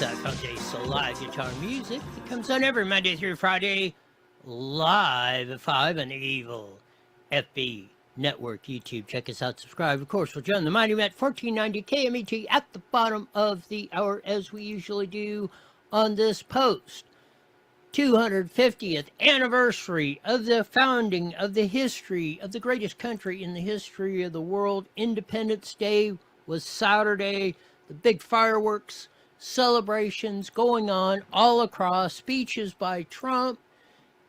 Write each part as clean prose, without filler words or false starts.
that Foundation live guitar music that comes on every Monday through Friday, live at 5 on the Evil FB Network YouTube. Check us out, subscribe. Of course, we'll join the Mighty Met 1490 KMET at the bottom of the hour, as we usually do on this post. 250th anniversary of the founding of the history of the greatest country in the history of the world. Independence Day was Saturday. The big fireworks celebrations going on all across, speeches by Trump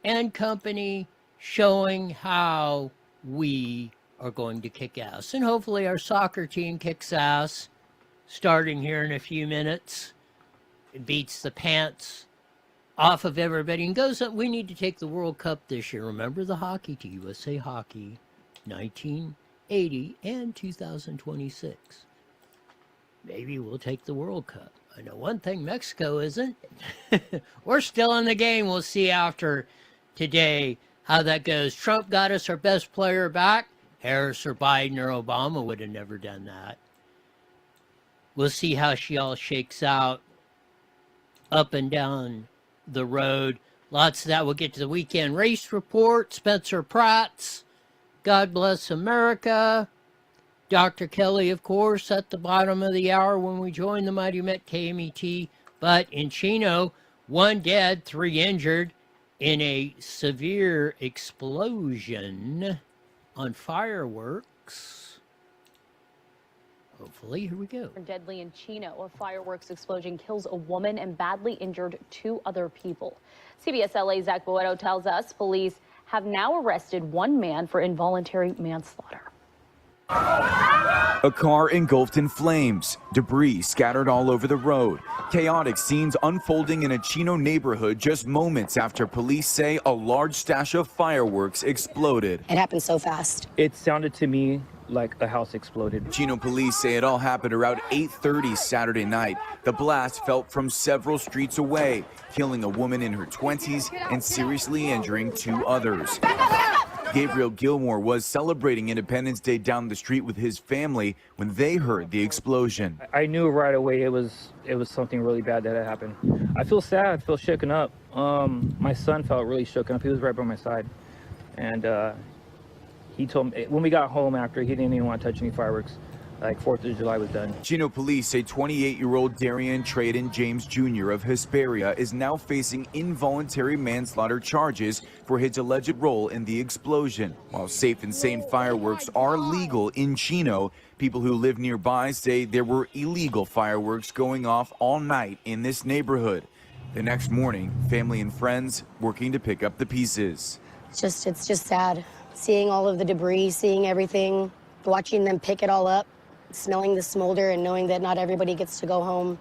and company showing how we are going to kick ass. And hopefully our soccer team kicks ass starting here in a few minutes. It beats the pants off of everybody and goes up. We need to take the World Cup this year. Remember the hockey team, USA Hockey, 1980 and 2026. Maybe we'll take the World Cup. I know one thing, Mexico isn't. We're still in the game. We'll see after today how that goes. Trump got us our best player back. Harris or Biden or Obama would have never done that. We'll see how she all shakes out up and down the road. Lots of that. We'll get to the weekend race report. Spencer Pratt's God Bless America. Dr. Kelly, of course, at the bottom of the hour when we join the Mighty Met KMET. But in Chino, 1 dead, 3 injured in a severe explosion on fireworks. Hopefully, here we go. Deadly in Chino, a fireworks explosion kills a woman and badly injured 2 other people. CBS LA's Zach Boetto tells us police have now arrested 1 man for involuntary manslaughter. A car engulfed in flames, debris scattered all over the road. Chaotic scenes unfolding in a Chino neighborhood just moments after police say a large stash of fireworks exploded. It happened so fast. It sounded to me like a house exploded. Chino police say it all happened around 8:30 Saturday night. The blast felt from several streets away, killing a woman in her 20s and seriously injuring 2 others. Gabriel Gilmore was celebrating Independence Day down the street with his family when they heard the explosion. I knew right away it was something really bad that had happened. I feel sad, I feel shaken up. My son felt really shaken up. He was right by my side. And he told me, when we got home after, he didn't even want to touch any fireworks. Like 4th of July was done. Chino police say 28-year-old Darian Traden James Jr. of Hesperia is now facing involuntary manslaughter charges for his alleged role in the explosion. While safe and sane fireworks are legal in Chino, people who live nearby say there were illegal fireworks going off all night in this neighborhood. The next morning, family and friends working to pick up the pieces. It's just sad. Seeing all of the debris, seeing everything, watching them pick it all up, smelling the smolder and knowing that not everybody gets to go home.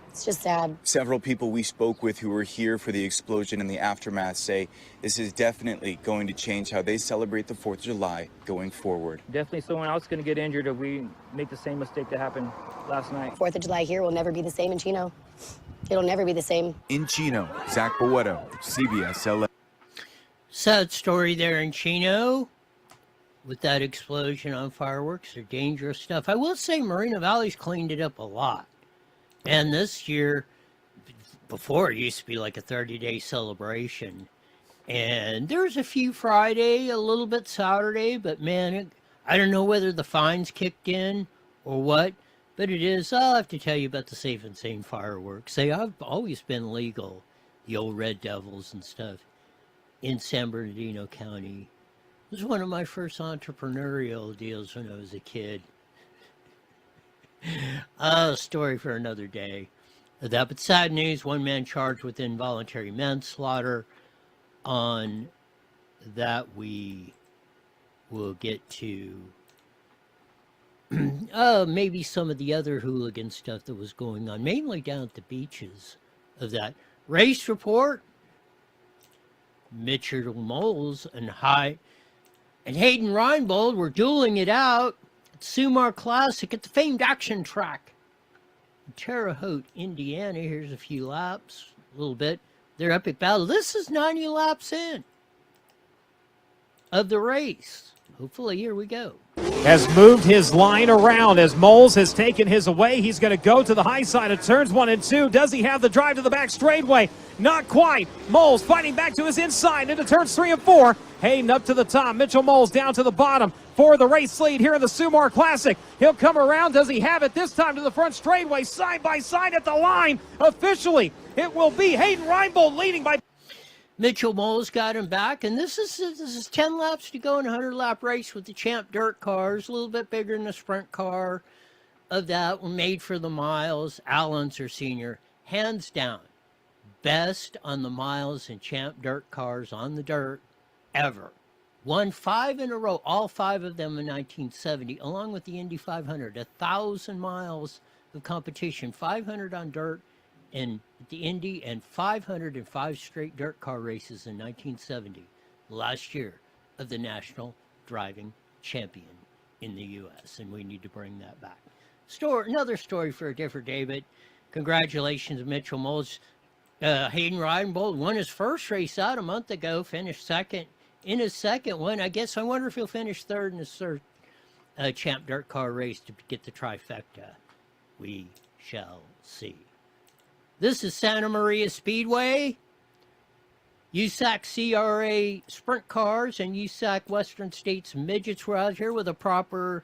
It's just sad. Several people we spoke with who were here for the explosion and the aftermath say this is definitely going to change how they celebrate the 4th of July going forward. Definitely someone else is going to get injured if we make the same mistake that happened last night. 4th of July here will never be the same in Chino. It'll never be the same. In Chino, Zach Boetto, CBS LA. Sad story there in Chino with that explosion on fireworks. They're dangerous stuff. I will say Moreno Valley's cleaned it up a lot. And this year, before it used to be like a 30-day celebration. And there's a few Friday, a little bit Saturday, but man, I don't know whether the fines kicked in or what, but it is. I'll have to tell you about the Safe and Sane fireworks. They have always been legal, the old Red Devils and stuff, in San Bernardino County. It was one of my first entrepreneurial deals when I was a kid. A story for another day. That, but sad news, 1 man charged with involuntary manslaughter. On that we will get to maybe some of the other hooligan stuff that was going on, mainly down at the beaches of that race report. Mitchell Moles and Hayden Reinbold were dueling it out at Sumar Classic at the famed action track in Terre Haute, Indiana. Here's a few laps, a little bit. Their epic battle. This is 90 laps in of the race. hopefully, here we go. Has moved his line around as Moles has taken his away. He's going to go to the high side of turns 1 and 2. Does he have the drive to the back straightaway? Not quite. Moles fighting back to his inside into turns 3 and 4. Hayden up to the top. Mitchell Moles down to the bottom for the race lead here in the Sumar Classic. He'll come around. Does he have it this time to the front straightaway? Side by side at the line. Officially, it will be Hayden Reinbold leading by... Mitchell Moles got him back, and this is 10 laps to go in a 100-lap race with the Champ Dirt cars, a little bit bigger than the sprint car of that, were made for the miles. Al Unser Sr., hands down, best on the miles in Champ Dirt cars on the dirt ever. Won 5 in a row, all 5 of them in 1970, along with the Indy 500, 1,000 miles of competition, 500 on dirt, in the Indy, and 505 straight dirt car races in 1970, last year of the national driving champion in the U.S., and we need to bring that back. Another story for a different day, but congratulations, Mitchell Moles. Hayden Reinbold won his first race out a month ago, finished second in his second one. I wonder if he'll finish third in his third Champ Dirt car race to get the trifecta. We shall see. This is Santa Maria Speedway. USAC CRA sprint cars and USAC Western States midgets were out here with a proper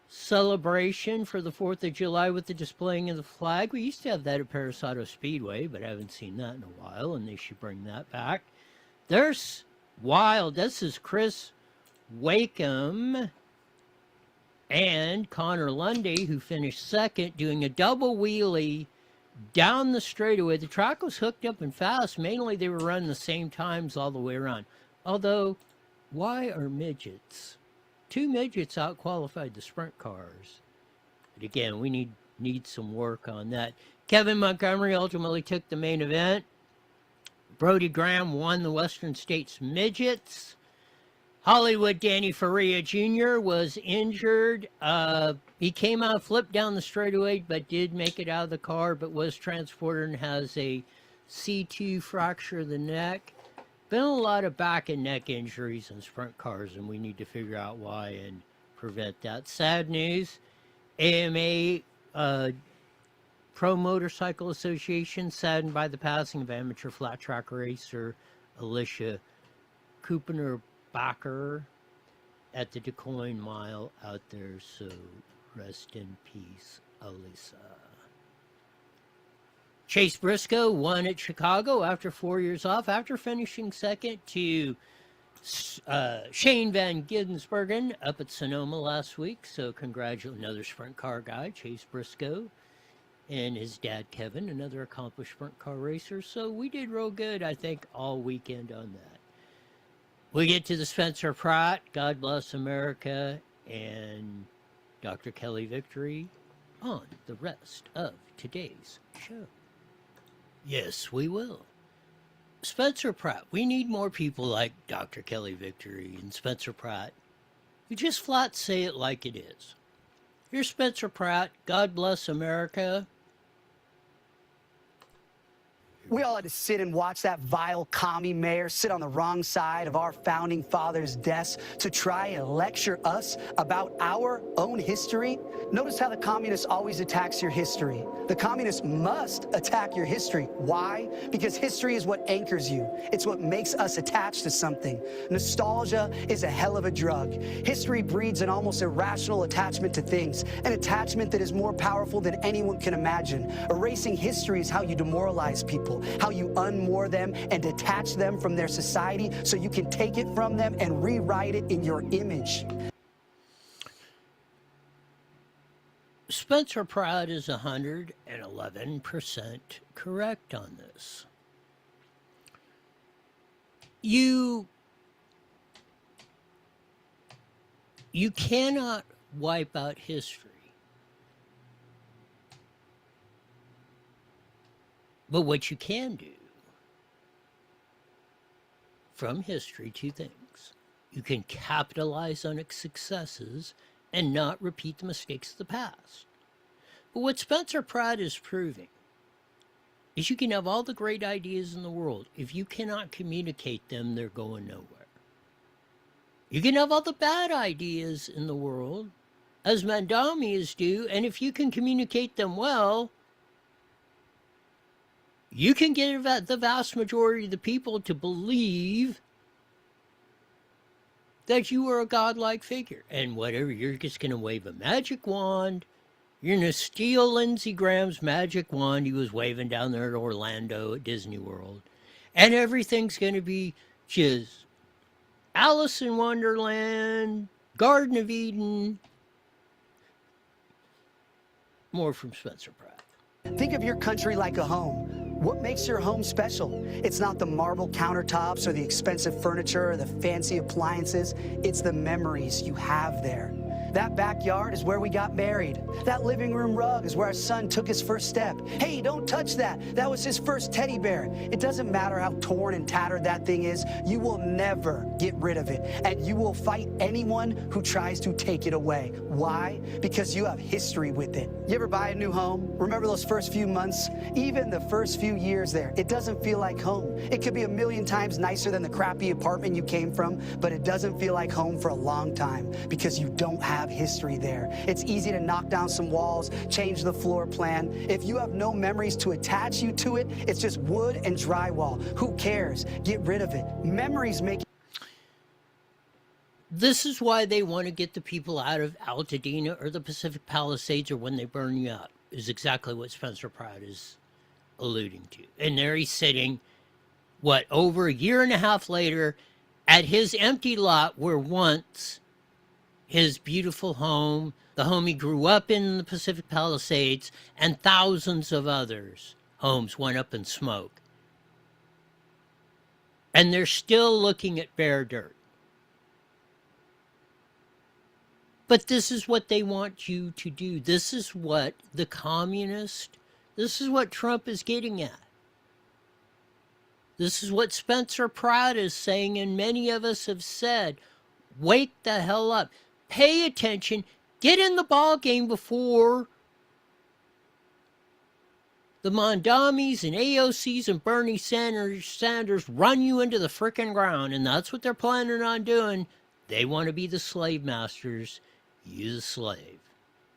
celebration for the 4th of July with the displaying of the flag. We used to have that at Parasauto Speedway, but I haven't seen that in a while, and they should bring that back. There's Wild. This is Chris Wakeham and Connor Lundy, who finished second, doing a double wheelie down the straightaway. The track was hooked up and fast. Mainly they were running the same times all the way around. Although, why are midgets? 2 midgets out-qualified the sprint cars. But again, we need some work on that. Kevin Montgomery ultimately took the main event. Brody Graham won the Western States midgets. Hollywood Danny Faria Jr. was injured. He came out, flipped down the straightaway, but did make it out of the car, but was transported and has a C2 fracture of the neck. Been a lot of back and neck injuries in sprint cars, and we need to figure out why and prevent that. Sad news. AMA Pro Motorcycle Association saddened by the passing of amateur flat track racer Alicia Kupner-Bacher at the DuQuoin Mile out there, so rest in peace, Alisa. Chase Briscoe won at Chicago after 4 years off, after finishing second to Shane Van Ginsbergen up at Sonoma last week. So congratulate another sprint car guy, Chase Briscoe, and his dad, Kevin, another accomplished sprint car racer. So we did real good, I think, all weekend on that. We get to the Spencer Pratt, God Bless America, and Dr. Kelly Victory on the rest of today's show. Yes, we will. Spencer Pratt. We need more people like Dr. Kelly Victory and Spencer Pratt who just flat say it like it is. Here's Spencer Pratt, God Bless America. We all had to sit and watch that vile commie mayor sit on the wrong side of our founding fathers' desks to try and lecture us about our own history. Notice how the communist always attacks your history. The communist must attack your history. Why? Because history is what anchors you. It's what makes us attached to something. Nostalgia is a hell of a drug. History breeds an almost irrational attachment to things, an attachment that is more powerful than anyone can imagine. Erasing history is how you demoralize people, how you unmoor them and detach them from their society so you can take it from them and rewrite it in your image. Spencer Pratt is 111% correct on this. You cannot wipe out history. But what you can do from history, 2 things. You can capitalize on its successes and not repeat the mistakes of the past. But what Spencer Pratt is proving is you can have all the great ideas in the world. If you cannot communicate them, they're going nowhere. You can have all the bad ideas in the world, as mandamis do, and if you can communicate them well, you can get the vast majority of the people to believe that you are a godlike figure. And whatever, you're just going to wave a magic wand. You're going to steal Lindsey Graham's magic wand he was waving down there at Orlando at Disney World. And everything's going to be just Alice in Wonderland, Garden of Eden. More from Spencer Pratt. Think of your country like a home. What makes your home special? It's not the marble countertops or the expensive furniture or the fancy appliances. It's the memories you have there. That backyard is where we got married. That living room rug is where our son took his first step. Hey, don't touch that. That was his first teddy bear. It doesn't matter how torn and tattered that thing is. You will never get rid of it. And you will fight anyone who tries to take it away. Why? Because you have history with it. You ever buy a new home? Remember those first few months? Even the first few years there, it doesn't feel like home. It could be a million times nicer than the crappy apartment you came from, but it doesn't feel like home for a long time because you don't have history there. It's easy to knock down some walls, change the floor plan. If you have no memories to attach you to it, it's just wood and drywall. Who cares? Get rid of it. Memories make... This is why they want to get the people out of Altadena or the Pacific Palisades, or when they burn you out, is exactly what Spencer Pratt is alluding to. And there he's sitting, over a year and a half later, at his empty lot where once his beautiful home, the home he grew up in the Pacific Palisades, and thousands of others' homes went up in smoke. And they're still looking at bare dirt. But this is what they want you to do. This is what the communist, this is what Trump is getting at. This is what Spencer Pratt is saying, and many of us have said. Wake the hell up. Pay attention. Get in the ball game before the Mondamis and AOCs and Bernie Sanders run you into the frickin' ground. And that's what they're planning on doing. They want to be the slave masters. You the slave,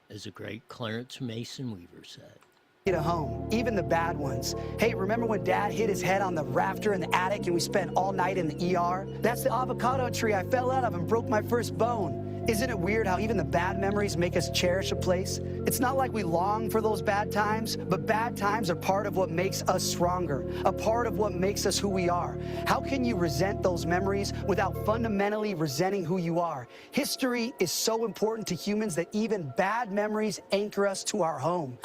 as the great Clarence Mason Weaver said. Get a home, even the bad ones. Hey, remember when Dad hit his head on the rafter in the attic and we spent all night in the ER? That's the avocado tree I fell out of and broke my first bone. Isn't it weird how even the bad memories make us cherish a place? It's not like we long for those bad times, but bad times are part of what makes us stronger, a part of what makes us who we are. How can you resent those memories without fundamentally resenting who you are? History is so important to humans that even bad memories anchor us to our home.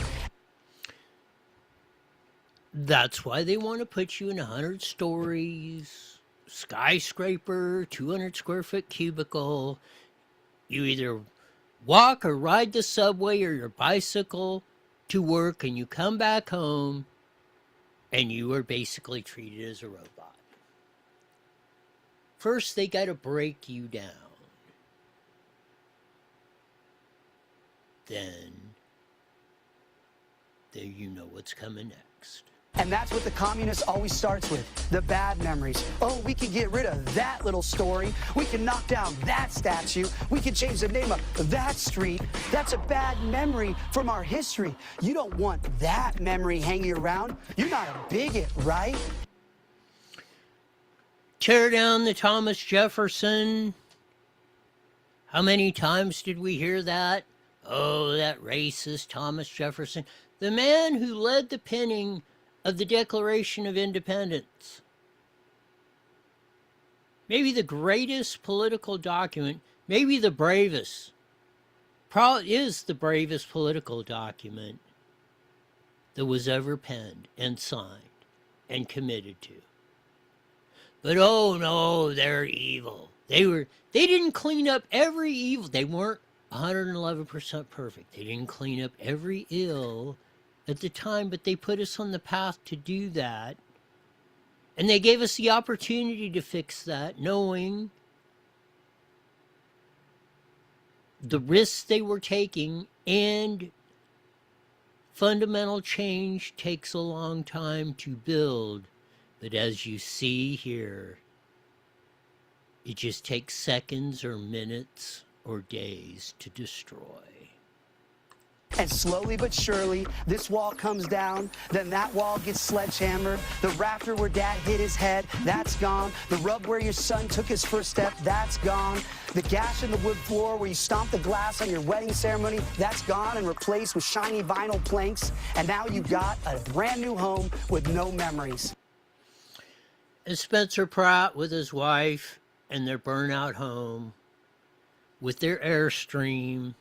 That's why they want to put you in 100 stories, skyscraper, 200 square foot cubicle. You either walk or ride the subway or your bicycle to work, and you come back home and you are basically treated as a robot. First, they got to break you down. Then, there you know what's coming next. And that's what the communist always starts with, the bad memories. Oh, we can get rid of that little story. We can knock down that statue. We can change the name of that street. That's a bad memory from our history. You don't want that memory hanging around. You're not a bigot, right? Tear down the Thomas Jefferson. How many times did we hear that? Oh, that racist Thomas Jefferson. The man who led the penning of the Declaration of Independence. Maybe the greatest political document, maybe the bravest, probably is the bravest political document that was ever penned and signed and committed to. But oh no, they're evil. They didn't clean up every evil. They weren't 111% perfect. They didn't clean up every ill at the time, but they put us on the path to do that. And they gave us the opportunity to fix that, knowing the risks they were taking, and fundamental change takes a long time to build. But as you see here, It just takes seconds or minutes or days to destroy. And slowly but surely, this wall comes down, then that wall gets sledgehammered. The rafter where dad hit his head, that's gone. The rub where your son took his first step, that's gone. The gash in the wood floor where you stomped the glass on your wedding ceremony, that's gone and replaced with shiny vinyl planks. And now you've got a brand new home with no memories. And Spencer Pratt with his wife and their burnout home with their Airstream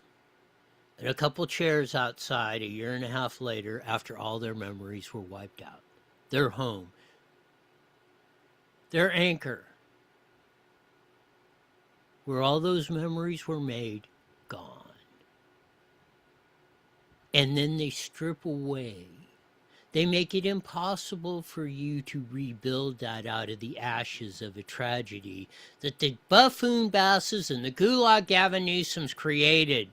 and a couple chairs outside a year and a half later after all their memories were wiped out. Their home, their anchor, where all those memories were made, gone. And then they strip away. They make it impossible for you to rebuild that out of the ashes of a tragedy that the buffoon basses and the Gulag Gavin Newsoms created.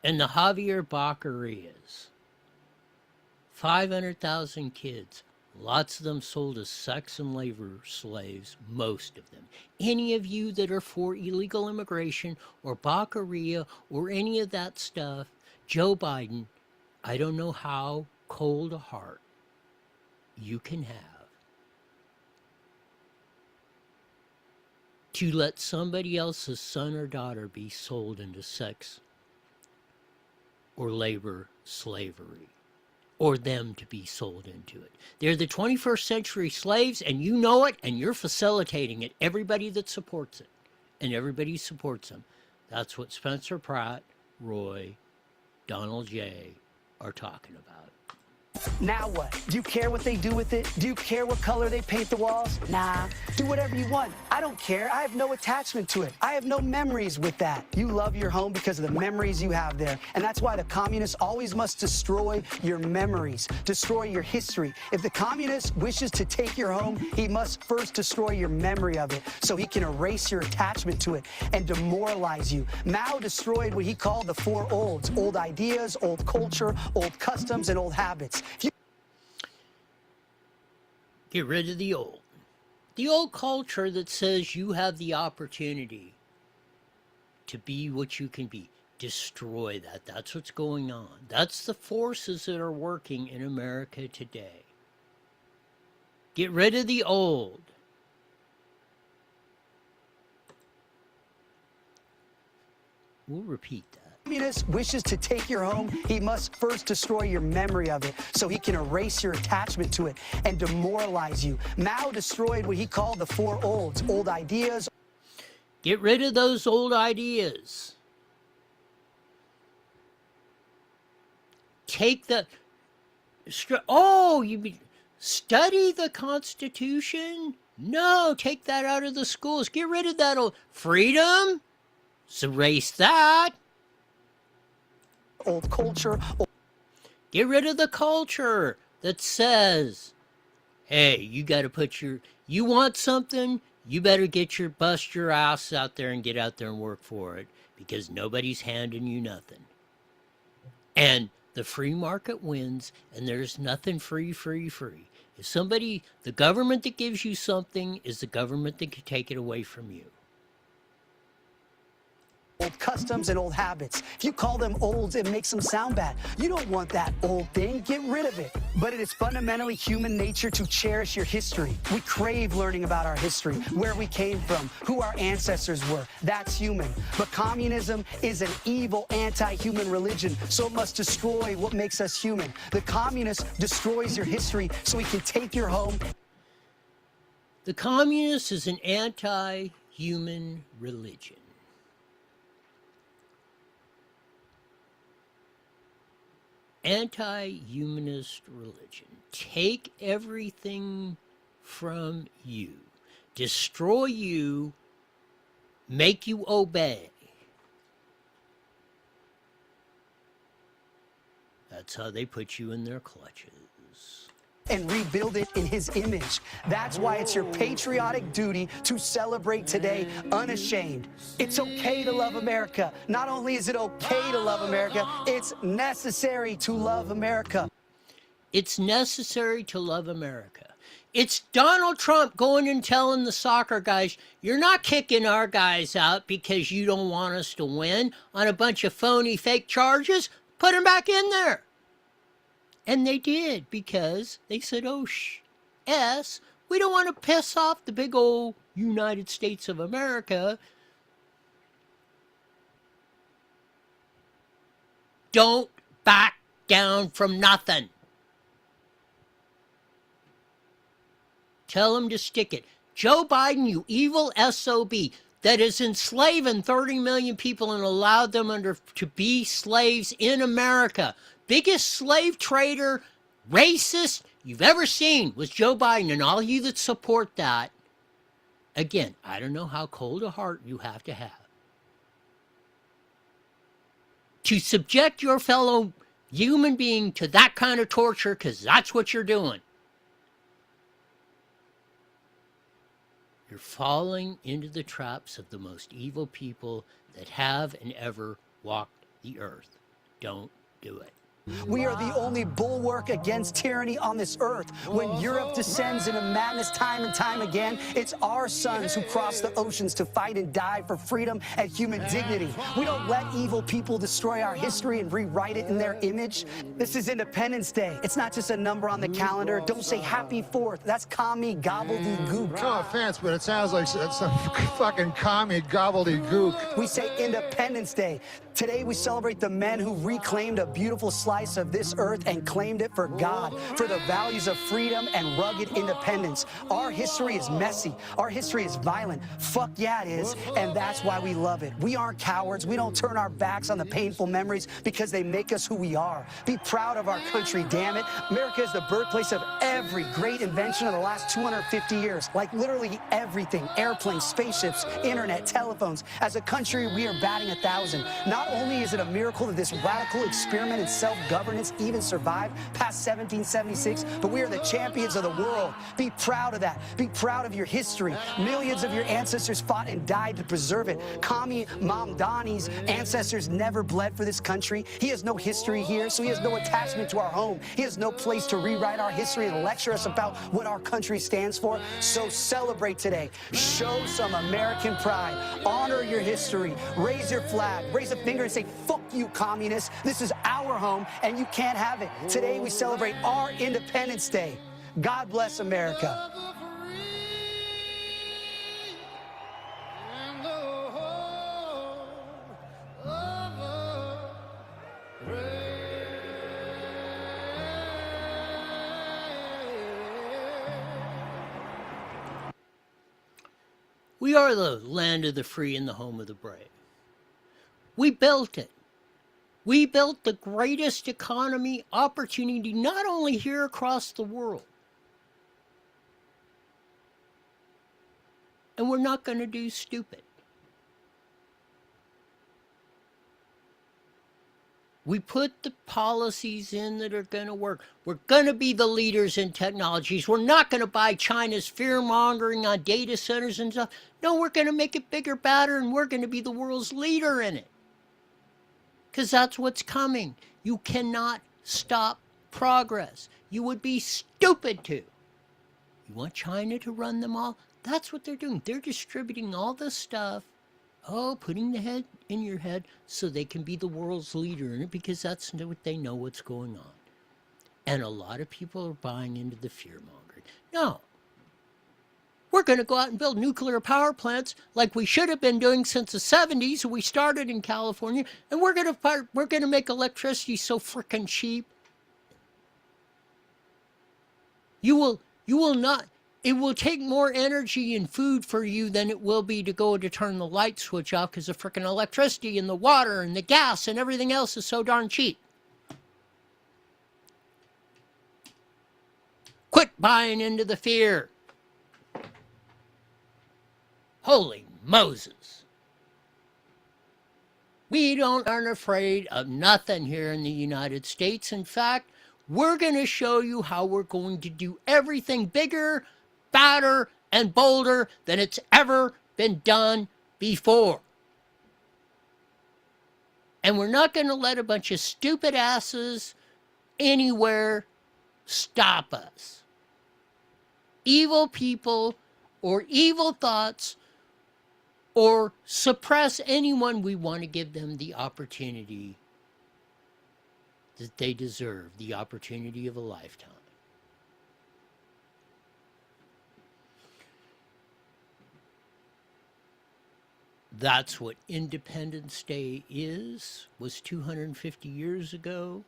And the Javier Bacarias. 500,000 kids. Lots of them sold as sex and labor slaves, most of them. Any of you that are for illegal immigration or Baccaria or any of that stuff, Joe Biden, I don't know how cold a heart you can have to let somebody else's son or daughter be sold into sex or labor slavery, or them to be sold into it. They're the 21st century slaves, and you know it, and you're facilitating it. Everybody that supports it, and everybody supports them. That's what Spencer Pratt, Roy, Donald J. are talking about. Now what? Do you care what they do with it? Do you care what color they paint the walls? Nah. Do whatever you want. I don't care. I have no attachment to it. I have no memories with that. You love your home because of the memories you have there. And that's why the communist always must destroy your memories, destroy your history. If the communist wishes to take your home, he must first destroy your memory of it so he can erase your attachment to it and demoralize you. Mao destroyed what he called the four olds: old ideas, old culture, old customs, and old habits. Get rid of the old. The old culture that says you have the opportunity to be what you can be. Destroy that. That's what's going on. That's the forces that are working in America today. Get rid of the old. We'll repeat that. Communist wishes to take your home, he must first destroy your memory of it so he can erase your attachment to it and demoralize you. Mao destroyed what he called the four olds: old ideas. Get rid of those old ideas. Take the... Oh, study the Constitution? No, take that out of the schools. Get rid of that old... Freedom? Erase that. Old culture. Get rid of the culture that says, hey, you got to put you want something, you better bust your ass out there and get out there and work for it, because nobody's handing you nothing. And the free market wins, and there's nothing free. If the government that gives you something is the government that can take it away from you. Old customs and old habits. If you call them olds, it makes them sound bad. You don't want that old thing. Get rid of it. But it is fundamentally human nature to cherish your history. We crave learning about our history, where we came from, who our ancestors were. That's human. But communism is an evil, anti-human religion, so it must destroy what makes us human. The communist destroys your history so he can take your home. The communist is an anti-human religion. Anti-humanist religion. Take everything from you, destroy you, make you obey. That's how they put you in their clutches. And rebuild it in his image. That's why it's your patriotic duty to celebrate today unashamed. It's okay to love America. Not only is it okay to love America, it's necessary to love America. It's necessary to love America. It's Donald Trump going and telling the soccer guys, you're not kicking our guys out because you don't want us to win on a bunch of phony fake charges. Put them back in there. And they did, because they said, oh, we don't want to piss off the big old United States of America. Don't back down from nothing. Tell them to stick it. Joe Biden, you evil SOB that is enslaving 30 million people and allowed them to be slaves in America. Biggest slave trader, racist you've ever seen was Joe Biden, and all you that support that. Again, I don't know how cold a heart you have to subject your fellow human being to that kind of torture, because that's what you're doing. You're falling into the traps of the most evil people that have and ever walked the earth. Don't do it. We are the only bulwark against tyranny on this earth. When Europe descends into madness time and time again, it's our sons who cross the oceans to fight and die for freedom and human dignity. We don't let evil people destroy our history and rewrite it in their image. This is Independence Day. It's not just a number on the calendar. Don't say Happy 4th. That's commie gobbledygook. No offense, but it sounds like some fucking commie gobbledygook. We say Independence Day. Today we celebrate the men who reclaimed a beautiful slice of this earth and claimed it for God, for the values of freedom and rugged independence. Our history is messy. Our history is violent. Fuck yeah, it is. And that's why we love it. We aren't cowards. We don't turn our backs on the painful memories because they make us who we are. Be proud of our country, damn it. America is the birthplace of every great invention of the last 250 years. Like literally everything. Airplanes, spaceships, internet, telephones. As a country, we are batting 1,000. Not only is it a miracle that this radical experiment in self-governance even survived past 1776, but we are the champions of the world. Be proud of that. Be proud of your history. Millions of your ancestors fought and died to preserve it. Kami Mamdani's ancestors never bled for this country. He has no history here, so he has no attachment to our home. He has no place to rewrite our history and lecture us about what our country stands for. So celebrate today. Show some American pride. Honor your history. Raise your flag. Raise a finger and say, fuck you, communists. This is our home, and you can't have it. Today, we celebrate our Independence Day. God bless America. We are the land of the free and the home of the brave. We built it. We built the greatest economy opportunity, not only here across the world. And we're not going to do stupid. We put the policies in that are going to work. We're going to be the leaders in technologies. We're not going to buy China's fear-mongering on data centers and stuff. No, we're going to make it bigger, badder, and we're going to be the world's leader in it. Because that's what's coming. You cannot stop progress. You would be stupid to. You want China to run them all? That's what they're doing. They're distributing all this stuff. Oh, putting the head in your head so they can be the world's leader in it, because that's what they know what's going on. And a lot of people are buying into the fear-mongering. No. We're going to go out and build nuclear power plants like we should have been doing since the 70s when we started in California, and we're going to make electricity so frickin' cheap. You will not. It will take more energy and food for you than it will be to go to turn the light switch off, because the frickin' electricity and the water and the gas and everything else is so darn cheap. Quit buying into the fear. Holy Moses. We aren't afraid of nothing here in the United States. In fact, we're going to show you how we're going to do everything bigger, badder, and bolder than it's ever been done before. And we're not going to let a bunch of stupid asses anywhere stop us. evil people or evil thoughts or suppress anyone. We want to give them the opportunity that they deserve, the opportunity of a lifetime. That's what Independence Day was 250 years ago.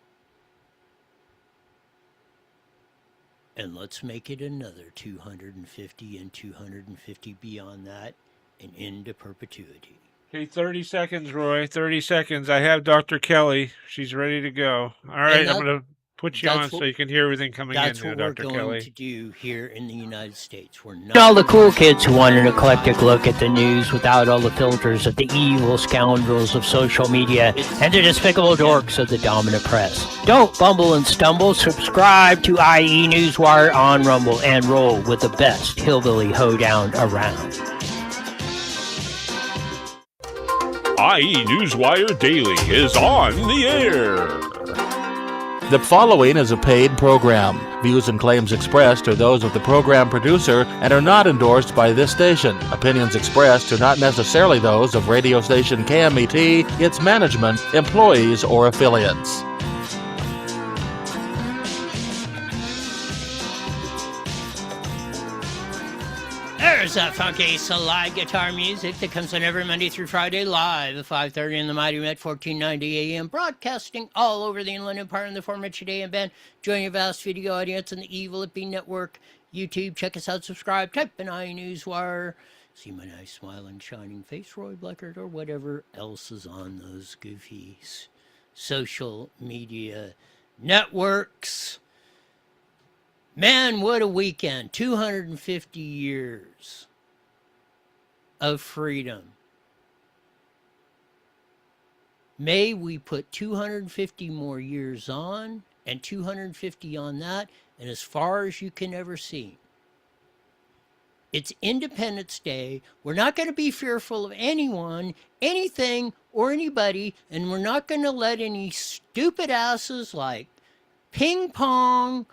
And let's make it another 250 and 250 beyond that and into perpetuity. Okay, 30 seconds, Roy. 30 seconds. I have Dr. Kelly. She's ready to go. All right, I'm going to put you on so you can hear everything coming in now, Dr. Kelly. That's what we're going to do here in the United States. We're not all the cool kids who want an eclectic look at the news without all the filters of the evil scoundrels of social media and the despicable dorks of the dominant press. Don't bumble and stumble. Subscribe to IE Newswire on Rumble and roll with the best hillbilly hoedown around. IE Newswire Daily is on the air. The following is a paid program. Views and claims expressed are those of the program producer and are not endorsed by this station. Opinions expressed are not necessarily those of radio station KMET, its management, employees, or affiliates. There's that funky slide guitar music that comes on every Monday through Friday live at 5:30 in the Mighty Met 1490 AM, broadcasting all over the Inland Empire in the format today and band. Join your vast video audience on the Evil at Bean Network, YouTube. Check us out, subscribe, type in IE Newswire. See my nice smiling shining face, Roy Bleckert, or whatever else is on those goofy social media networks. Man, what a weekend. 250 years of freedom. May we put 250 more years on and 250 on that, and as far as you can ever see. It's Independence Day. We're not going to be fearful of anyone, anything, or anybody, and we're not going to let any stupid asses like Ping Pong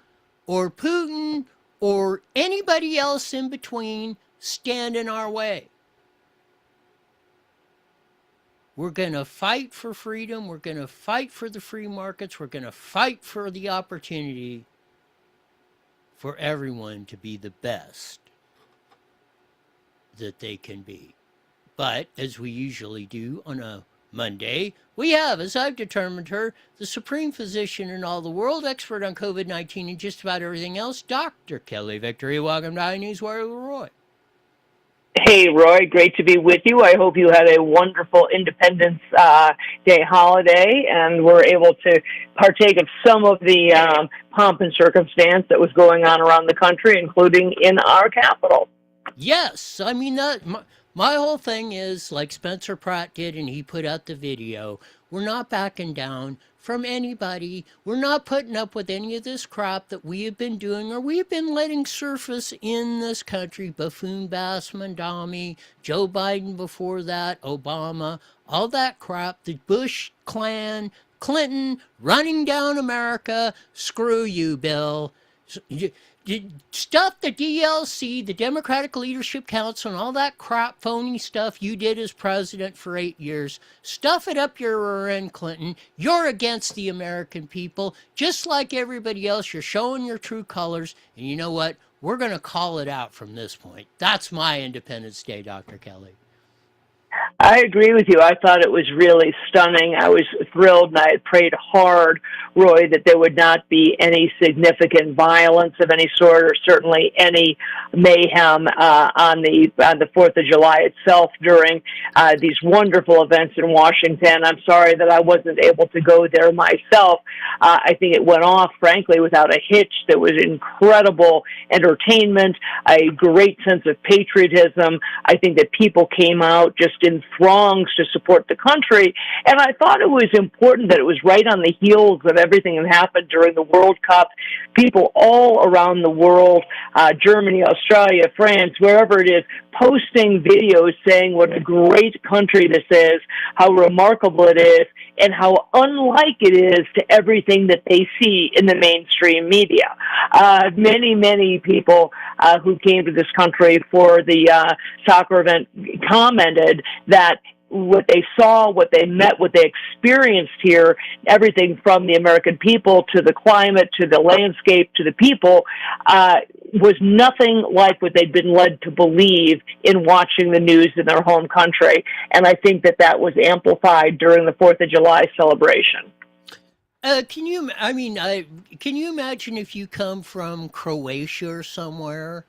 or Putin, or anybody else in between stand in our way. We're going to fight for freedom. We're going to fight for the free markets. We're going to fight for the opportunity for everyone to be the best that they can be. But, as we usually do on a Monday, we have, as I've determined her, the supreme physician in all the world, expert on COVID-19 and just about everything else, Dr. Kelly Victory. Welcome to IE Newswire with Roy. Hey, Roy, great to be with you. I hope you had a wonderful Independence Day holiday and were able to partake of some of the pomp and circumstance that was going on around the country, including in our capital. Yes, I mean, my whole thing is, like Spencer Pratt did, and he put out the video, we're not backing down from anybody. We're not putting up with any of this crap that we have been doing or we have been letting surface in this country. Buffoon Bass, Mandami, Joe Biden before that, Obama, all that crap, the Bush clan, Clinton, running down America. Screw you, Bill. Stuff the DLC, the Democratic Leadership Council, and all that crap, phony stuff you did as president for 8 years. Stuff it up your rear end, Clinton. You're against the American people. Just like everybody else, you're showing your true colors. And you know what? We're going to call it out from this point. That's my Independence Day, Dr. Kelly. I agree with you. I thought it was really stunning. I was thrilled, and I had prayed hard, Roy, that there would not be any significant violence of any sort, or certainly any mayhem on the 4th of July itself during these wonderful events in Washington. I'm sorry that I wasn't able to go there myself. I think it went off, frankly, without a hitch. There was incredible entertainment, a great sense of patriotism. I think that people came out just in throngs to support the country, and I thought it was important that it was right on the heels of everything that happened during the World Cup. People all around the world, Germany, Australia, France, wherever it is, posting videos saying what a great country this is, how remarkable it is, and how unlike it is to everything that they see in the mainstream media. Many people who came to this country for the soccer event commented that what they saw, what they met, what they experienced here, everything from the American people to the climate to the landscape to the people, was nothing like what they'd been led to believe in watching the news in their home country. And I think that that was amplified during the 4th of July celebration. Can you imagine if you come from Croatia or somewhere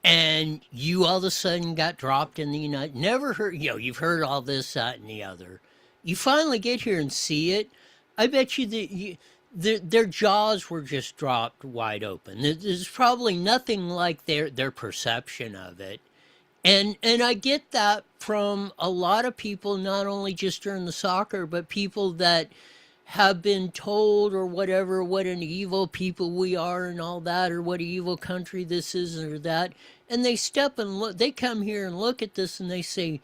and you all of a sudden got dropped in the United, never heard, you've heard all this, that, and the other. You finally get here and see it. I bet you their jaws were just dropped wide open. There's probably nothing like their perception of it. And I get that from a lot of people, not only just during the soccer, but people that have been told or whatever, what an evil people we are and all that, or what an evil country this is or that. And they step and look, they come here and look at this and they say,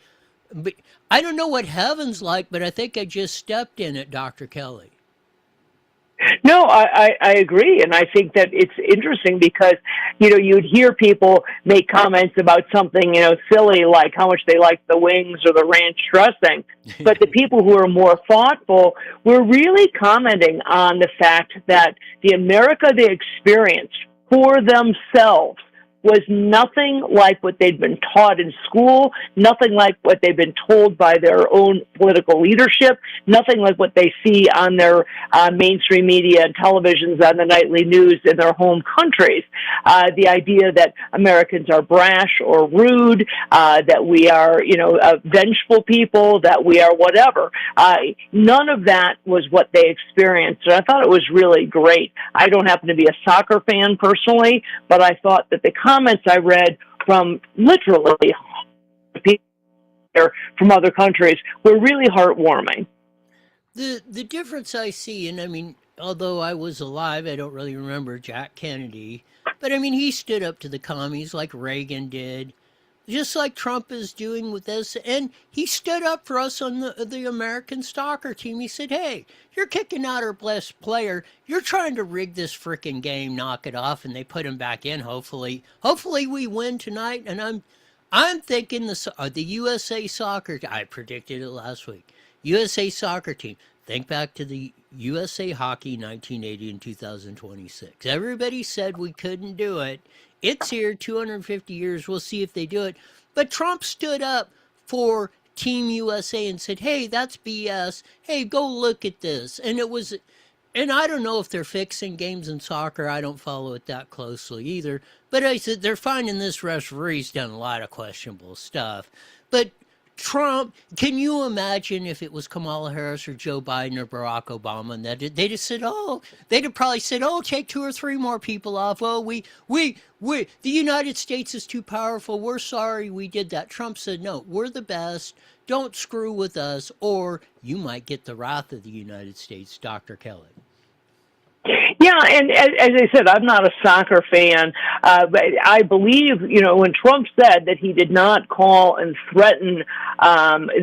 but I don't know what heaven's like, but I think I just stepped in it, Dr. Kelly. No, I agree. And I think that it's interesting because, you'd hear people make comments about something, silly, like how much they like the wings or the ranch dressing. But the people who are more thoughtful were really commenting on the fact that the America they experienced for themselves was nothing like what they'd been taught in school, nothing like what they've been told by their own political leadership, nothing like what they see on their mainstream media and televisions on the nightly news in their home countries. The idea that Americans are brash or rude, that we are, vengeful people, that we are whatever. None of that was what they experienced, and I thought it was really great. I don't happen to be a soccer fan personally, but I thought that the comments I read from literally people from other countries were really heartwarming. The difference I see, and I mean, although I was alive, I don't really remember Jack Kennedy, but I mean, he stood up to the commies like Reagan did, just like Trump is doing with this, and he stood up for us on the American soccer team. He said, hey, you're kicking out our best player. You're trying to rig this frickin' game, knock it off, and they put him back in, hopefully. Hopefully we win tonight, and I'm thinking the USA soccer, I predicted it last week, USA soccer team. Think back to the USA Hockey 1980 and 2026. Everybody said we couldn't do it. It's here, 250 years. We'll see if they do it. But Trump stood up for Team USA and said, hey, that's BS. Hey, go look at this. And I don't know if they're fixing games in soccer. I don't follow it that closely either. But I said they're finding this referee's done a lot of questionable stuff. But Trump, can you imagine if it was Kamala Harris or Joe Biden or Barack Obama and that they'd have said, they'd have probably said, take 2 or 3 more people off. Well, the United States is too powerful. We're sorry we did that. Trump said, no, we're the best. Don't screw with us, or you might get the wrath of the United States, Dr. Kelly. Yeah, and as I said, I'm not a soccer fan, but I believe, when Trump said that he did not call and threaten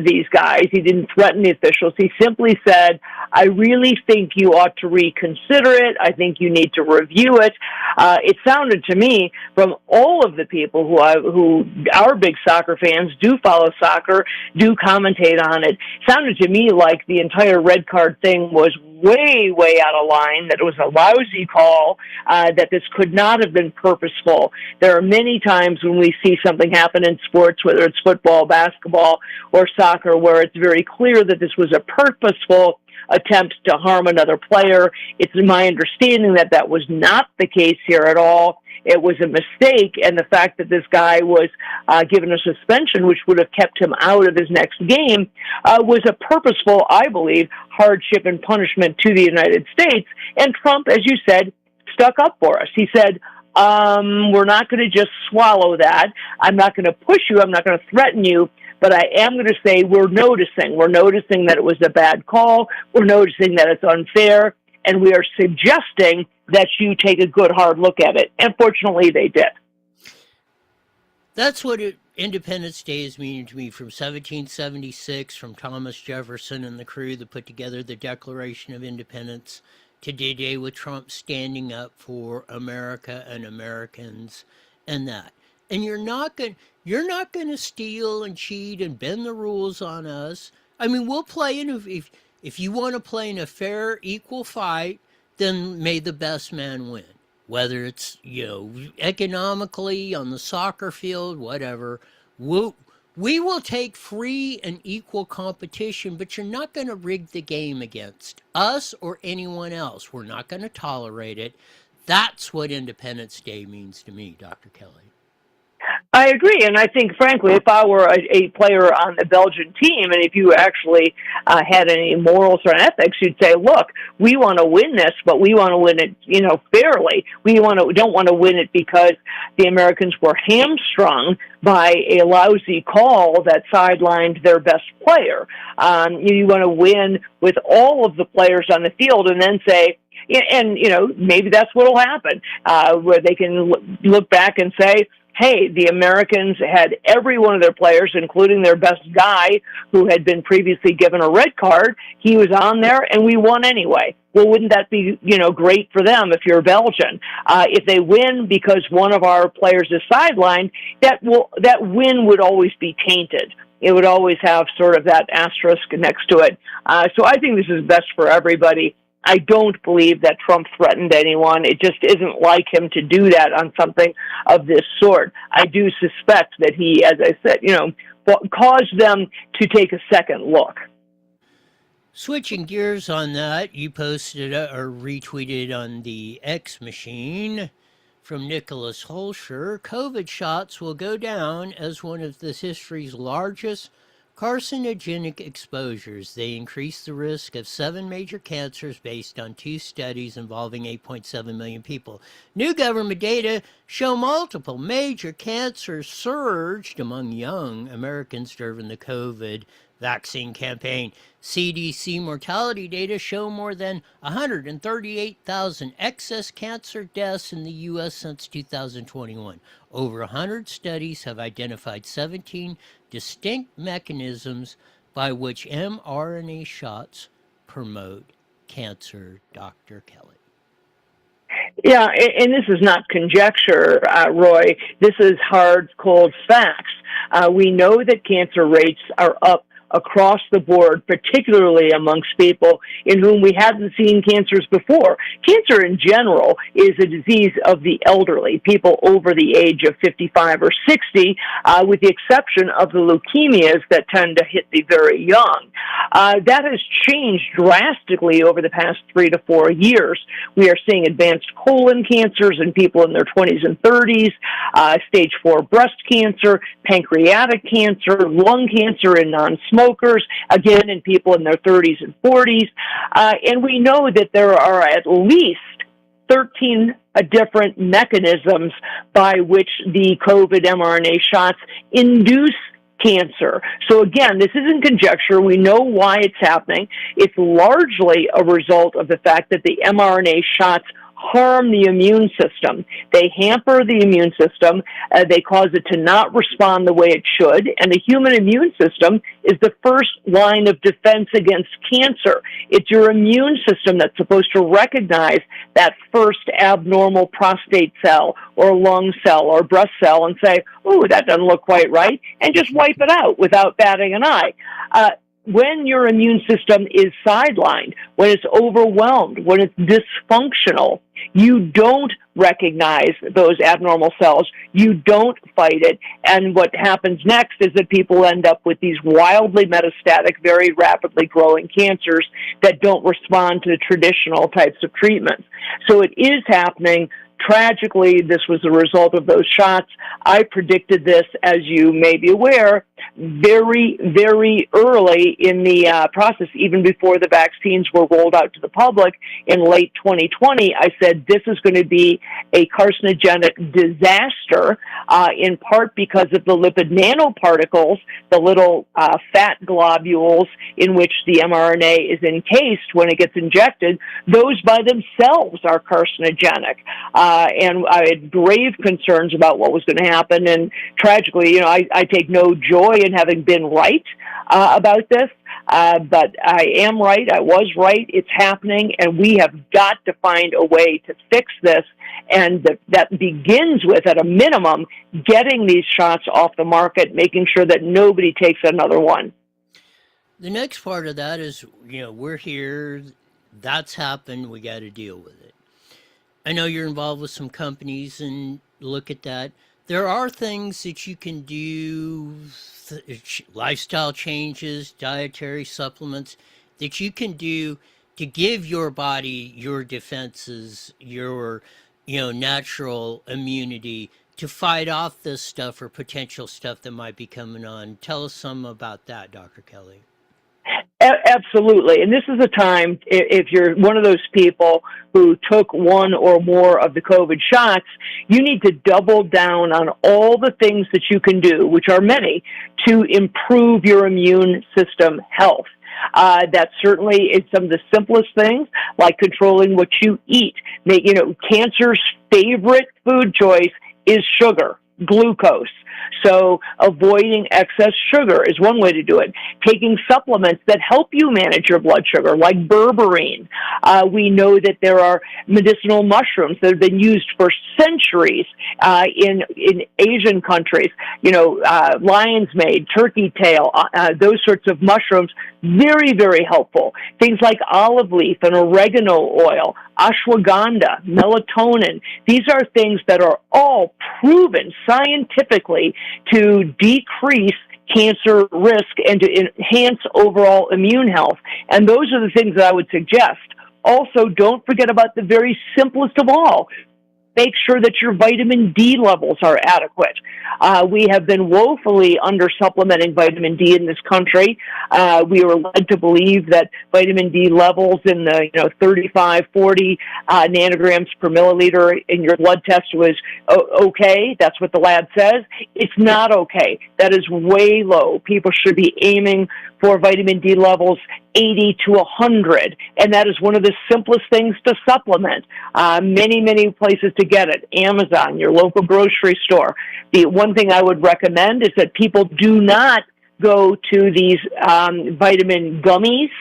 these guys, he didn't threaten the officials, he simply said, I really think you ought to reconsider it. I think you need to review it. It sounded to me from all of the people who are big soccer fans, do follow soccer, do commentate on it, sounded to me like the entire red card thing was way out of line, that it was a lousy call, that this could not have been purposeful. There are many times when we see something happen in sports, whether it's football, basketball, or soccer, where it's very clear that this was a purposeful attempt to harm another player. It's my understanding that that was not the case here at all. It was a mistake, and the fact that this guy was given a suspension, which would have kept him out of his next game, was a purposeful, I believe, hardship and punishment to the United States. And Trump, as you said, stuck up for us. He said, we're not going to just swallow that. I'm not going to push you. I'm not going to threaten you. But I am going to say we're noticing. We're noticing that it was a bad call. We're noticing that it's unfair. And we are suggesting that you take a good, hard look at it. And fortunately, they did. That's what it Independence Day is meaning to me from 1776, from Thomas Jefferson and the crew that put together the Declaration of Independence, to today with Trump standing up for America and Americans and that. And you're not going to steal and cheat and bend the rules on us. I mean, we'll play in if you want to play in a fair, equal fight, then may the best man win. Whether it's, economically, on the soccer field, whatever. We will take free and equal competition, but you're not going to rig the game against us or anyone else. We're not going to tolerate it. That's what Independence Day means to me, Dr. Kelly. I agree, and I think, frankly, if I were a player on the Belgian team, and if you actually had any morals or ethics, you'd say, "Look, we want to win this, but we want to win it, fairly. We don't want to win it because the Americans were hamstrung by a lousy call that sidelined their best player. You want to win with all of the players on the field, and then say." And, maybe that's what will happen, where they can look back and say, hey, the Americans had every one of their players, including their best guy, who had been previously given a red card. He was on there, and we won anyway. Well, wouldn't that be, great for them if you're Belgian? If they win because one of our players is sidelined, that win would always be tainted. It would always have sort of that asterisk next to it. So I think this is best for everybody. I don't believe that Trump threatened anyone. It just isn't like him to do that on something of this sort. I do suspect that he, as I said, caused them to take a second look. Switching gears on that, you posted or retweeted on the X machine from Nicholas Holscher, COVID shots will go down as one of this history's largest carcinogenic exposures. They increase the risk of 7 major cancers based on 2 studies involving 8.7 million people. New government data show multiple major cancers surged among young Americans during the COVID vaccine campaign. CDC mortality data show more than 138,000 excess cancer deaths in the U.S. since 2021. Over 100 studies have identified 17 distinct mechanisms by which mRNA shots promote cancer, Dr. Kelly. Yeah, and this is not conjecture, Roy. This is hard, cold facts. We know that cancer rates are up across the board, particularly amongst people in whom we hadn't seen cancers before. Cancer in general is a disease of the elderly, people over the age of 55 or 60, with the exception of the leukemias that tend to hit the very young. That has changed drastically over the past 3 to 4 years. We are seeing advanced colon cancers in people in their 20s and 30s, stage 4 breast cancer, pancreatic cancer, lung cancer in non-smokers, again in people in their 30s and 40s. And we know that there are at least 13 different mechanisms by which the COVID mRNA shots induce cancer. So again, this isn't conjecture. We know why it's happening. It's largely a result of the fact that the mRNA shots harm the immune system. They hamper the immune system. They cause it to not respond the way it should. And the human immune system is the first line of defense against cancer. It's your immune system that's supposed to recognize that first abnormal prostate cell or lung cell or breast cell and say, "Ooh, that doesn't look quite right," and just wipe it out without batting an eye. When your immune system is sidelined, when it's overwhelmed, when it's dysfunctional, you don't recognize those abnormal cells. You don't fight it. And what happens next is that people end up with these wildly metastatic, very rapidly growing cancers that don't respond to the traditional types of treatments. So it is happening. Tragically, this was a result of those shots. I predicted this, as you may be aware, very, very early in the process, even before the vaccines were rolled out to the public in late 2020. I said this is going to be a carcinogenic disaster, in part because of the lipid nanoparticles, the little fat globules in which the mRNA is encased when it gets injected. Those by themselves are carcinogenic. and I had grave concerns about what was going to happen. And tragically, you know, I take no joy in having been right about this. But I am right. I was right. It's happening, and we have got to find a way to fix this. And that begins with, at a minimum, getting these shots off the market, making sure that nobody takes another one. The next part of that is, you know, we're here. That's happened. We got to deal with it. I know you're involved with some companies and look at that. There are things that you can do, lifestyle changes, dietary supplements that you can do to give your body your defenses, your, you know, natural immunity to fight off this stuff or potential stuff that might be coming on. Tell us some about that, Dr. Kelly. Absolutely. And this is a time, if you're one of those people who took one or more of the COVID shots, you need to double down on all the things that you can do, which are many, to improve your immune system health. That certainly is some of the simplest things, like controlling what you eat. You know, cancer's favorite food choice is sugar, glucose. So avoiding excess sugar is one way to do it. Taking supplements that help you manage your blood sugar, like berberine. We know that there are medicinal mushrooms that have been used for centuries in Asian countries. You know, lion's mane, turkey tail, those sorts of mushrooms, very, very helpful. Things like olive leaf and oregano oil, ashwagandha, melatonin. These are things that are all proven scientifically to decrease cancer risk and to enhance overall immune health. And those are the things that I would suggest. Also, don't forget about the very simplest of all. Make sure that your vitamin D levels are adequate. We have been woefully under-supplementing vitamin D in this country. We were led to believe that vitamin D levels in the 35, 40 nanograms per milliliter in your blood test was okay. That's what the lab says. It's not okay. That is way low. People should be aiming for vitamin D levels 80 to 100, and that is one of the simplest things to supplement. Many, many places to get it. Amazon, your local grocery store. The one thing I would recommend is that people do not go to these vitamin gummies.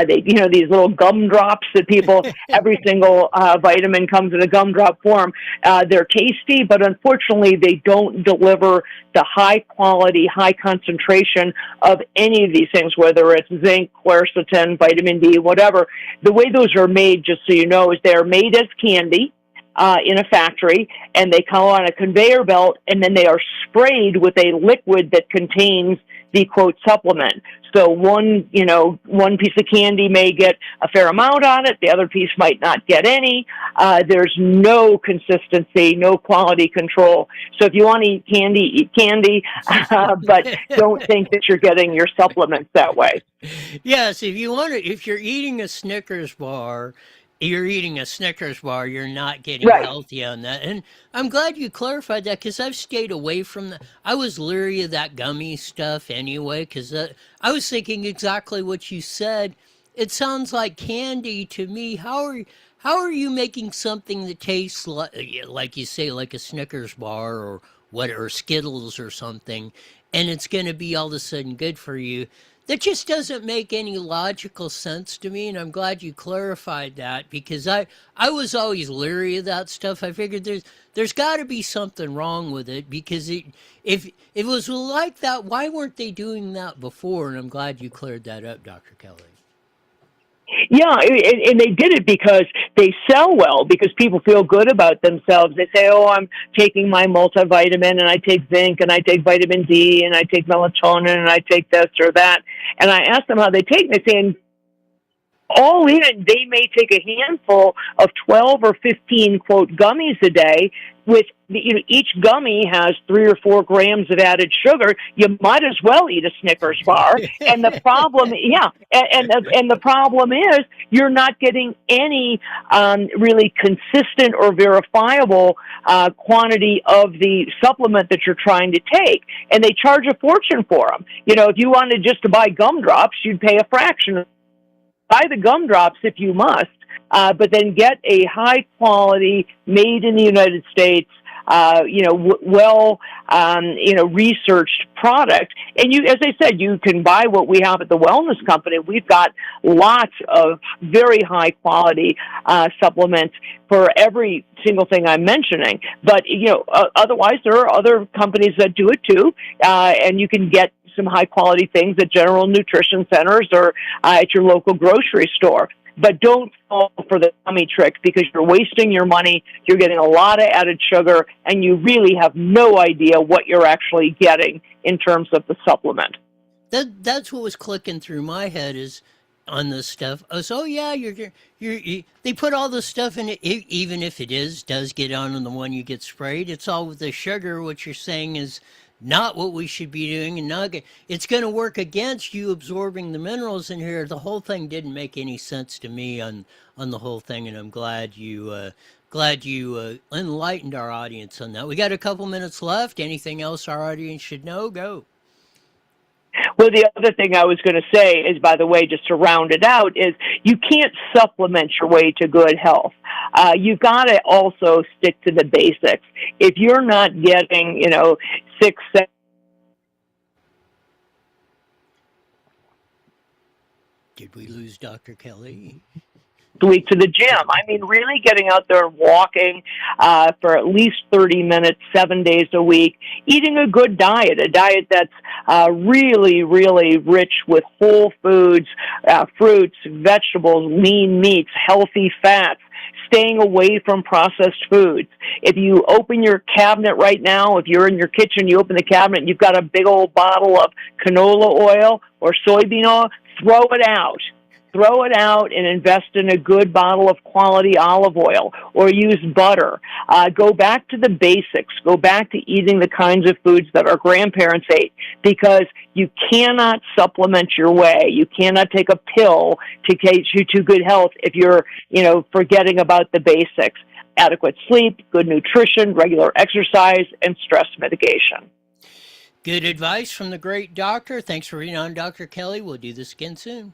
These little gumdrops that people, every single vitamin comes in a gumdrop form. They're tasty, but unfortunately they don't deliver the high quality, high concentration of any of these things, whether it's zinc, quercetin, vitamin D, whatever. The way those are made, just so you know, is they're made as candy in a factory, and they come on a conveyor belt, and then they are sprayed with a liquid that contains the quote supplement. So one piece of candy may get a fair amount on it, the other piece might not get any. There's no consistency, no quality control. So if you want to eat candy, but don't think that you're getting your supplements that way. Yes, if you're eating a Snickers bar, you're not getting healthy on that. And I'm glad you clarified that, because I've stayed away from that. I was leery of that gummy stuff anyway, because I was thinking exactly what you said. It sounds like candy to me. How are you making something that tastes like you say, like a Snickers bar or Skittles or something, and it's going to be all of a sudden good for you? That just doesn't make any logical sense to me, and I'm glad you clarified that, because I was always leery of that stuff. I figured there's got to be something wrong with it, because if it was like that, why weren't they doing that before? And I'm glad you cleared that up, Dr. Kelly. Yeah, and they did it because they sell well, because people feel good about themselves. They say, oh, I'm taking my multivitamin, and I take zinc, and I take vitamin D, and I take melatonin, and I take this or that. And I ask them how they take it. They say, all in, they may take a handful of 12 or 15, quote, gummies a day. With each gummy has 3 or 4 grams of added sugar. You might as well eat a Snickers bar. And the problem, and the problem is you're not getting any really consistent or verifiable quantity of the supplement that you're trying to take. And they charge a fortune for them. If you wanted just to buy gumdrops, you'd pay a fraction. Buy the gumdrops if you must. but then get a high quality, made in the United States, researched product. And you, as I said, you can buy what we have at the Wellness Company. We've got lots of very high quality supplements for every single thing I'm mentioning. But, otherwise there are other companies that do it too. And you can get some high quality things at General Nutrition Centers or at your local grocery store. But don't fall for the dummy trick, because you're wasting your money, you're getting a lot of added sugar, and you really have no idea what you're actually getting in terms of the supplement. That's what was clicking through my head is on this stuff. Oh yeah, they put all this stuff in it, even if it does get on the one you get sprayed. It's all with the sugar. What you're saying is not what we should be doing, and it's going to work against you absorbing the minerals in here. The whole thing didn't make any sense to me on the whole thing, and I'm glad you enlightened our audience on that. We got a couple minutes left. Anything else our audience should know? Go. Well, the other thing I was going to say is, by the way, just to round it out, is you can't supplement your way to good health. You've got to also stick to the basics. If you're not getting, 6, 7, Did we lose Dr. Kelly? week to the gym. I mean, really getting out there and walking for at least 30 minutes, 7 days a week, eating a good diet, a diet that's really, really rich with whole foods, fruits, vegetables, lean meats, healthy fats, staying away from processed foods. If you open your cabinet right now, if you're in your kitchen, you open the cabinet, and you've got a big old bottle of canola oil or soybean oil, throw it out. Throw it out and invest in a good bottle of quality olive oil, or use butter. Go back to the basics. Go back to eating the kinds of foods that our grandparents ate, because you cannot supplement your way. You cannot take a pill to get you to good health if you're, forgetting about the basics. Adequate sleep, good nutrition, regular exercise, and stress mitigation. Good advice from the great doctor. Thanks for being on, Dr. Kelly. We'll do this again soon.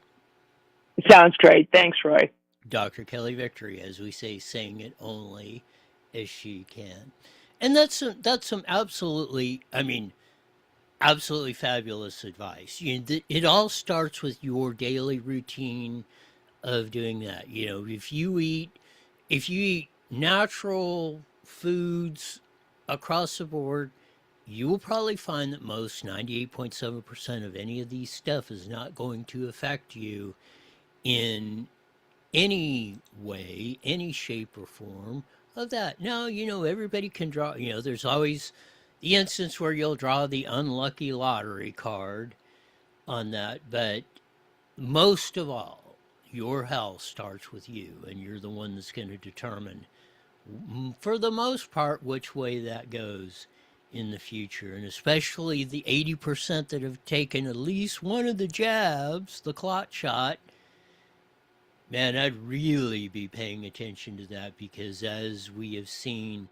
Sounds great. Thanks, Roy. Dr. Kelly Victory, as we say, saying it only as she can. And that's some absolutely fabulous advice. It all starts with your daily routine of doing that. If you eat natural foods across the board, you will probably find that most 98.7% of any of these stuff is not going to affect you in any way, any shape or form of that. Now, everybody can draw, there's always the instance where you'll draw the unlucky lottery card on that, but most of all, your health starts with you, and you're the one that's going to determine, for the most part, which way that goes in the future. And especially the 80% that have taken at least one of the jabs, the clot shot, man, I'd really be paying attention to that, because as we have seen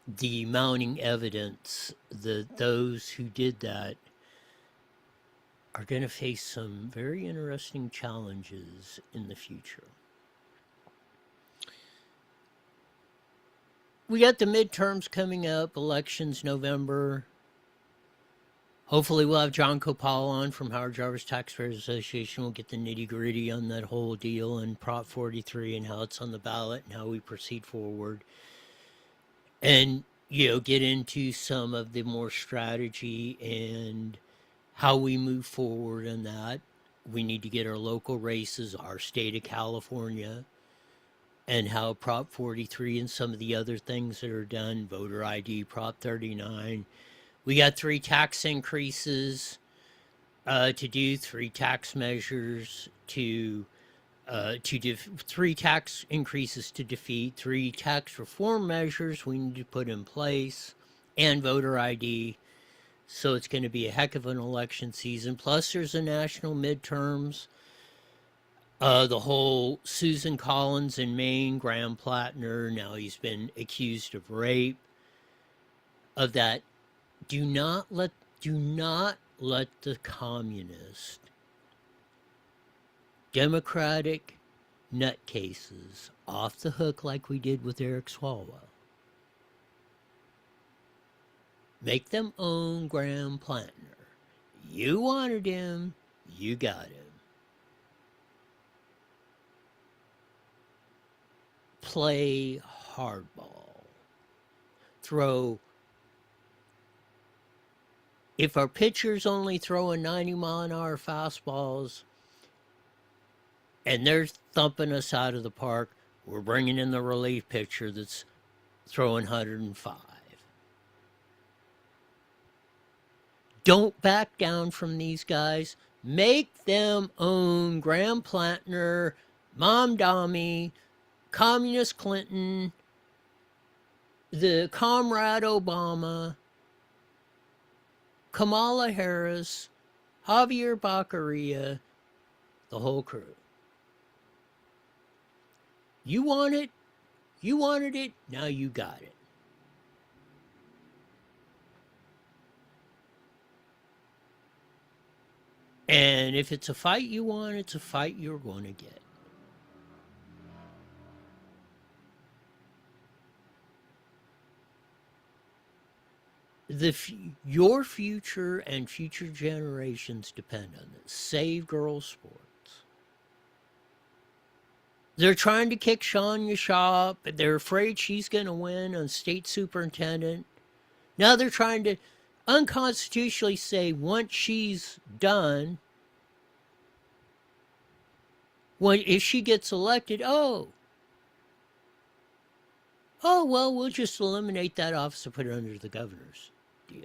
the mounting evidence that those who did that are going to face some very interesting challenges in the future. We got the midterms coming up, elections November. Hopefully we'll have John Copal on from Howard Jarvis Taxpayers Association. We'll get the nitty-gritty on that whole deal and Prop 43 and how it's on the ballot and how we proceed forward. And, get into some of the more strategy and how we move forward in that. We need to get our local races, our state of California, and how Prop 43 and some of the other things that are done, voter ID, Prop 39. We got 3 tax increases to do, 3 tax measures to 3 tax increases to defeat, 3 tax reform measures we need to put in place, and voter ID. So it's going to be a heck of an election season. Plus there's a national midterms. The whole Susan Collins in Maine, Graham Plattner, now he's been accused of rape, of that. Do not let the communist, Democratic nutcases off the hook like we did with Eric Swalwell. Make them own Graham Plantner. You wanted him, you got him. Play hardball. Throw. If our pitcher's only throwing 90-mile-an-hour fastballs and they're thumping us out of the park, we're bringing in the relief pitcher that's throwing 105. Don't back down from these guys. Make them own Graham Plantner, Mom Dami, Communist Clinton, the Comrade Obama, Kamala Harris, Javier Baccaria, the whole crew. You want it? You wanted it? Now you got it. And if it's a fight you want, it's a fight you're going to get. Your future and future generations depend on this. Save girls' sports. They're trying to kick Shania Shaw, but they're afraid she's going to win on state superintendent. Now they're trying to unconstitutionally say once she's done, if she gets elected, oh, well, we'll just eliminate that office and put it under the governor's deal.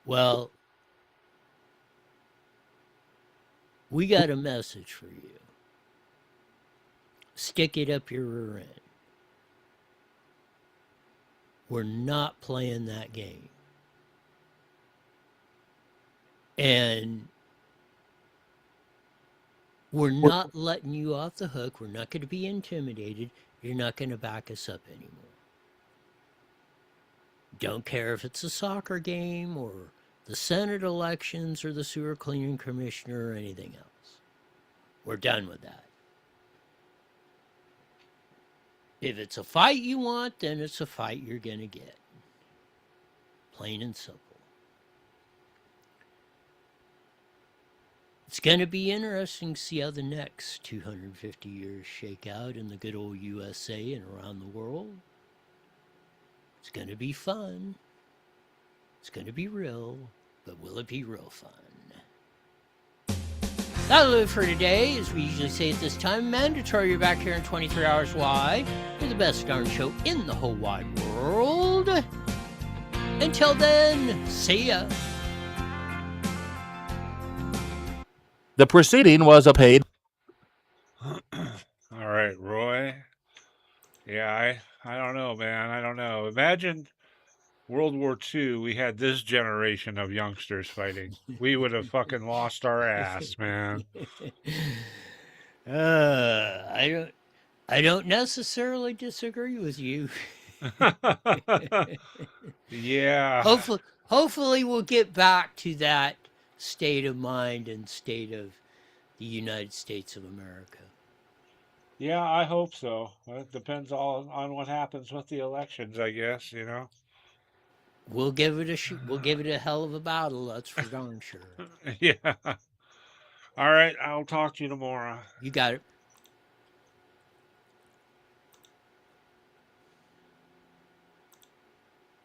Well, we got a message for you. Stick it up your rear end. We're not playing that game. And we're not letting you off the hook. We're not going to be intimidated. You're not going to back us up anymore. Don't care if it's a soccer game or the Senate elections or the sewer cleaning commissioner or anything else. We're done with that. If it's a fight you want, then it's a fight you're going to get. Plain and simple. It's going to be interesting to see how the next 250 years shake out in the good old USA and around the world. It's going to be fun. It's going to be real, but will it be real fun? That'll do it for today. As we usually say at this time, mandatory, you're back here in 23 hours wide for the best darn show in the whole wide world. Until then, see ya. The proceeding was a paid. All right, Roy. Yeah, I don't know, man. I don't know. Imagine World War II, we had this generation of youngsters fighting. We would have fucking lost our ass, man. I don't necessarily disagree with you. Yeah. Hopefully we'll get back to that state of mind and state of the United States of America. Yeah, I hope so. It depends all on what happens with the elections, I guess, you know. We'll give it a hell of a battle, that's for darn sure. Yeah. All right, I'll talk to you tomorrow. You got it.